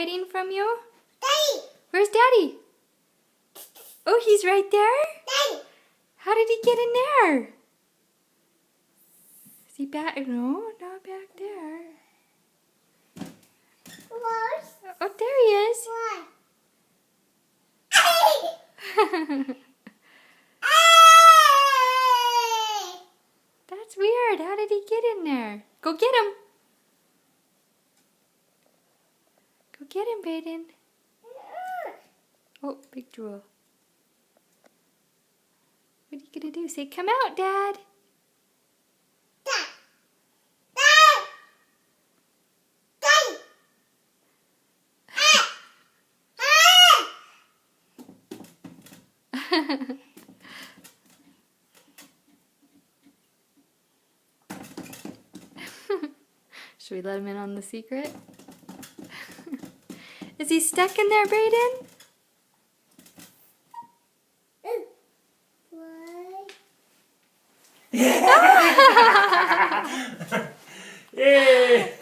hiding from you? Daddy! Where's Daddy? Oh, he's right there? Daddy! How did he get in there? Is he back? No, not back there. What? Oh, there he is. What? That's weird. How did he get in there? Go get him. Go get him, Baden. Oh, big drool. What are you going to do? Say, come out, Dad. Should we let him in on the secret? Is he stuck in there, Brayden? What? Yay!